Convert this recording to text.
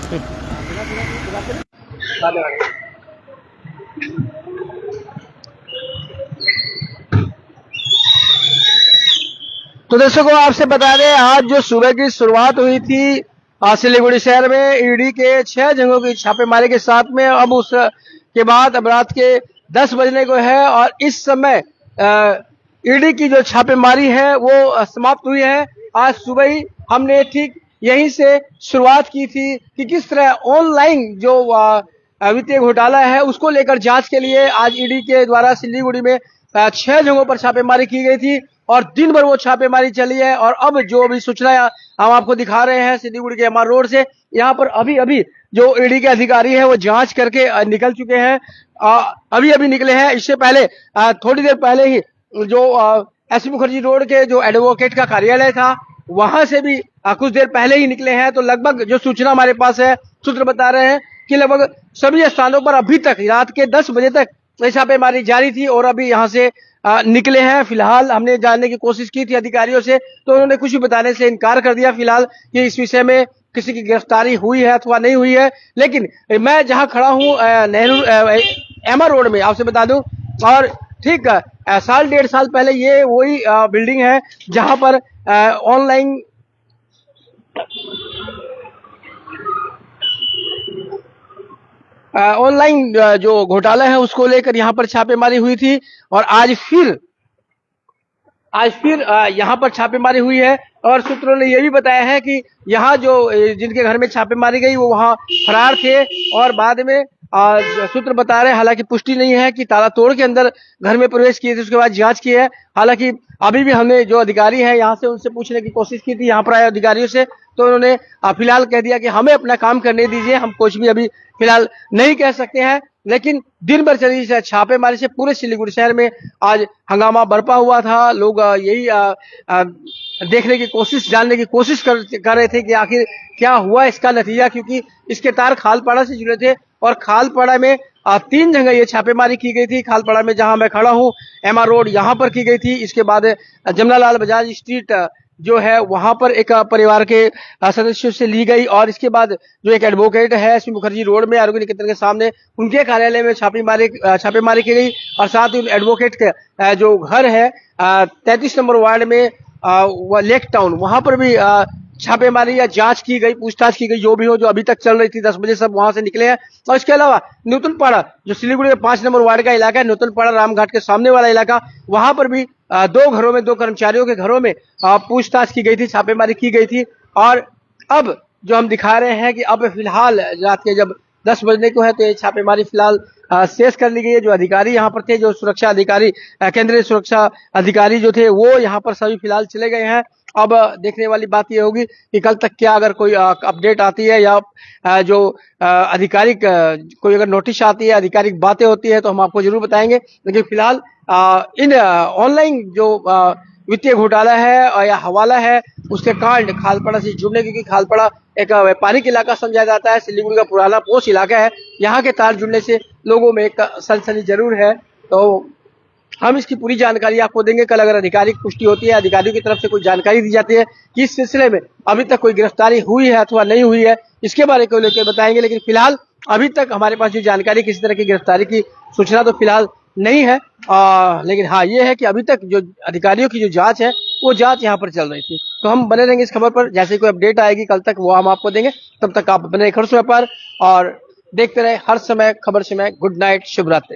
तो दर्शकों, आपसे बता दें, आज जो सुबह की शुरुआत हुई थी सिलीगुड़ी शहर में ईडी के 6 जगहों की छापेमारी के साथ में, अब उस के बाद अब रात के 10 बजने को है और इस समय ईडी की जो छापेमारी है वो समाप्त हुई है। आज सुबह ही हमने ठीक यहीं से शुरुआत की थी कि किस तरह ऑनलाइन जो वित्तीय घोटाला है उसको लेकर जांच के लिए आज ईडी के द्वारा सिलीगुड़ी में 6 जगहों पर छापेमारी की गई थी और दिन भर वो छापेमारी चली है। और अब जो भी सूचना हम आपको दिखा रहे हैं सिलीगुड़ी के एमआर रोड से, यहाँ पर अभी अभी जो ईडी के अधिकारी हैं वो जांच करके निकल चुके हैं, अभी अभी निकले हैं। इससे पहले थोड़ी देर पहले ही जो एसपी मुखर्जी रोड के जो एडवोकेट का कार्यालय था वहां से भी कुछ देर पहले ही निकले हैं। तो लगभग जो सूचना हमारे पास है, सूत्र बता रहे हैं कि लगभग सभी स्थानों पर अभी तक रात के 10 बजे तक छापेमारी जारी थी और अभी यहाँ से निकले हैं। फिलहाल हमने जानने की कोशिश की थी अधिकारियों से, तो उन्होंने कुछ भी बताने से इनकार कर दिया फिलहाल कि इस विषय में किसी की गिरफ्तारी हुई है अथवा नहीं हुई है। लेकिन मैं जहां खड़ा हूं नेहरू एमआर रोड में, आपसे बता दूं, और ठीक साल 1.5 साल पहले ये वही बिल्डिंग है जहां पर ऑनलाइन जो घोटाला है उसको लेकर यहाँ पर छापेमारी हुई थी और आज फिर यहाँ पर छापेमारी हुई है। और सूत्रों ने यह भी बताया है कि यहाँ जो जिनके घर में छापेमारी गई वो वहाँ फरार थे और बाद में सूत्र बता रहे हैं, हालांकि पुष्टि नहीं है कि ताला तोड़ के अंदर घर में प्रवेश किए थे, उसके बाद जांच की है। हालांकि अभी भी हमने जो अधिकारी हैं यहाँ से उनसे पूछने की कोशिश की थी, यहाँ पर आए अधिकारियों से, तो उन्होंने फिलहाल कह दिया कि हमें अपना काम करने दीजिए, हम कुछ भी अभी फिलहाल नहीं कह सकते हैं। लेकिन दिन भर चली छापेमारी से पूरे सिलीगुड़ी शहर में आज हंगामा बरपा हुआ था। लोग यही देखने की कोशिश, जानने की कोशिश कर रहे थे कि आखिर क्या हुआ इसका नतीजा, क्योंकि इसके तार खालपाड़ा से जुड़े थे और खालपाड़ा में 3 जगह ये छापेमारी की गई थी। खालपाड़ा में जहां मैं खड़ा हूं एमआर रोड, यहां पर की गई थी। इसके बाद जमनालाल बजाज स्ट्रीट जो है वहां पर एक परिवार के सदस्यों से ली गई और इसके बाद जो एक एडवोकेट है एसपी मुखर्जी रोड में आरोग्य निकेतन के सामने, उनके कार्यालय में छापेमारी की गई और साथ ही एडवोकेट के जो घर है 33 नंबर वार्ड में लेक टाउन, वहां पर भी छापेमारी या जांच की गई, पूछताछ की गई, जो भी हो, जो अभी तक चल रही थी। 10 बजे सब वहां से निकले हैं। और इसके अलावा नूतनपाड़ा जो सिलीगुड़ी के 5 नंबर वार्ड का इलाका है, नूतनपाड़ा रामघाट के सामने वाला इलाका, वहां पर भी 2 घरों में, 2 कर्मचारियों के घरों में पूछताछ की गई थी, छापेमारी की गई थी। और अब जो हम दिखा रहे हैं कि अब फिलहाल रात के जब 10 बजने को है तो ये छापेमारी फिलहाल शेष कर ली गई है। जो अधिकारी यहाँ पर थे, जो सुरक्षा अधिकारी, केंद्रीय सुरक्षा अधिकारी जो थे, वो यहाँ पर सभी फिलहाल चले गए हैं। अब देखने वाली बात यह होगी कि कल तक क्या अगर कोई अपडेट आती है या जो आधिकारिक कोई अगर नोटिस आती है, आधिकारिक बातें होती है तो हम आपको जरूर बताएंगे। लेकिन फिलहाल इन ऑनलाइन जो वित्तीय घोटाला है या हवाला है उसके कांड खालपाड़ा से जुड़ने, क्योंकि खालपाड़ा एक व्यापारिक इलाका समझा जाता है, सिलीगुड़ी का पुराना पोस्ट इलाका है, यहाँ के तार जुड़ने से लोगों में एक सनसनी जरूर है। तो हम इसकी पूरी जानकारी आपको देंगे। कल अगर आधिकारिक पुष्टि होती है, अधिकारियों की तरफ से कोई जानकारी दी जाती है कि इस सिलसिले में अभी तक कोई गिरफ्तारी हुई है अथवा नहीं हुई है, इसके बारे को लेकर बताएंगे। लेकिन फिलहाल अभी तक हमारे पास जो जानकारी, किसी तरह की गिरफ्तारी की सूचना तो फिलहाल नहीं है। लेकिन हाँ, ये है कि अभी तक जो अधिकारियों की जो जांच है वो जांच यहाँ पर चल रही थी। तो हम बने रहेंगे इस खबर पर, जैसे कोई अपडेट आएगी कल तक वो हम आपको देंगे। तब तक आप बने खबर पर और देखते रहे हर समय खबर समय। गुड नाइट, शुभ रात्रि।